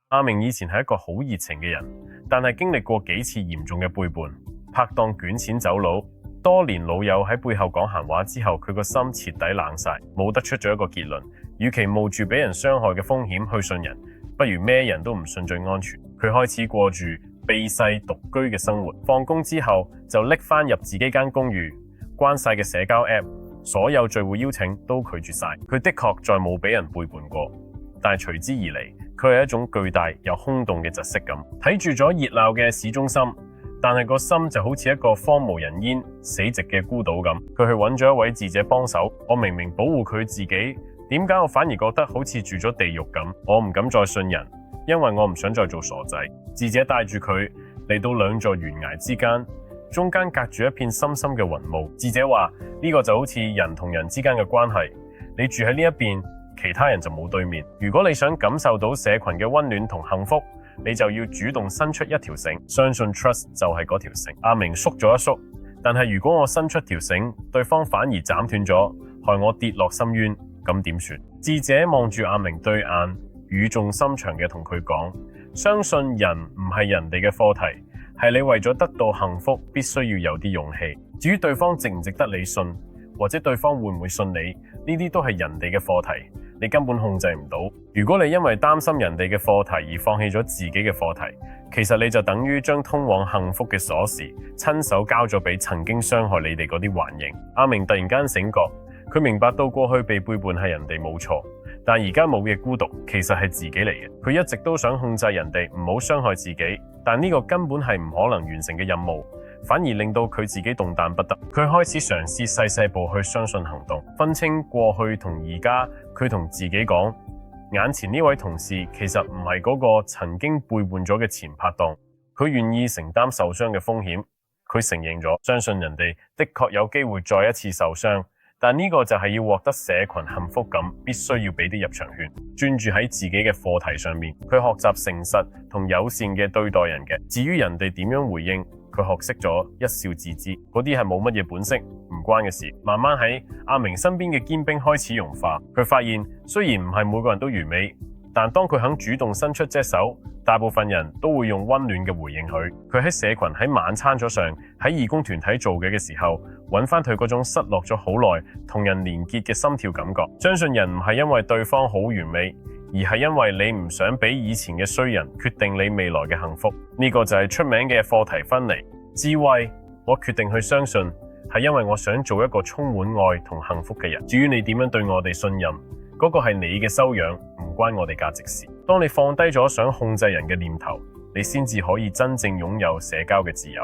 阿明以前係一個好熱情嘅人，但係經歷過幾次嚴重嘅背叛，拍檔捲錢走佬，多年老友喺背後講閒話之後，佢個心徹底冷晒，冇得出咗一個結論。與其冒住俾人傷害嘅風險去信人，不如咩人都唔信最安全。佢開始過住避世獨居嘅生活，放工之後就拎翻入自己間公寓，關晒嘅社交 app， 所有聚會邀請都拒絕晒。佢的確再冇俾人背叛過，但係隨之而嚟，佢係一種巨大又空洞嘅窒息感。睇住咗熱鬧嘅市中心，但係個心就好似一個荒無人煙、死寂嘅孤島咁。佢去揾咗一位智者幫手，我明明保護佢自己，點解我反而覺得好似住咗地獄咁？我唔敢再信人，因為我唔想再做傻仔。智者帶住佢嚟到兩座懸崖之間，中間隔住一片深深嘅雲霧。智者話呢個就好似人同人之間嘅關係，你住喺呢一邊，其他人就冇對面。如果你想感受到社群嘅溫暖同幸福，你就要主動伸出一條繩，相信 trust 就係嗰條繩。阿明縮咗一縮，但係如果我伸出條繩，對方反而斬斷咗，害我跌落深淵，咁點算？智者望住阿明對眼，語重心長嘅同佢講：相信人唔係人哋嘅課題，係你為咗得到幸福，必須要有啲勇氣。至於對方值唔值得你信，或者對方會唔會信你，呢啲都係人哋嘅課題，你根本控制唔到。如果你因為擔心人哋嘅課題而放棄咗自己嘅課題，其實你就等於將通往幸福嘅鎖匙親手交咗俾曾經傷害你哋嗰啲幻影。阿明突然間醒覺，佢明白到過去被背叛係人哋冇錯，但而家冇嘅孤獨其實係自己嚟嘅。佢一直都想控制人哋唔好傷害自己，但呢個根本係唔可能完成嘅任務，反而令到佢自己動彈不得。佢開始嘗試細細步去相信行動，分清過去同而家。佢同自己講，眼前呢位同事其實唔係嗰個曾經背叛咗嘅前拍檔，佢願意承擔受傷嘅風險。佢承認咗，相信人哋的確有機會再一次受傷，但呢個就係要獲得社群幸福感，必須要俾啲入場券，專注喺自己嘅課題上面。佢學習誠實同友善嘅對待人嘅，至於人哋點樣回應，佢學識咗一笑置之，嗰啲係冇乜嘢本色，唔關嘅事。慢慢喺阿明身邊嘅堅冰開始融化，佢發現雖然唔係每個人都完美，但當佢肯主動伸出隻手，大部分人都會用溫暖嘅回應佢。佢喺社群、喺晚餐桌上、喺義工團體做嘅時候，揾翻佢嗰種失落咗好耐同人連結嘅心跳感覺。相信人唔係因為對方好完美，而係因為你唔想俾以前嘅衰人決定你未來嘅幸福。呢個就係出名嘅課題分離。智慧，我決定去相信，係因為我想做一個充滿愛同幸福嘅人。至於你點樣對我哋信任，嗰個係你嘅修養，唔關我哋價值事。當你放低咗想控制人嘅念頭，你先至可以真正擁有社交嘅自由。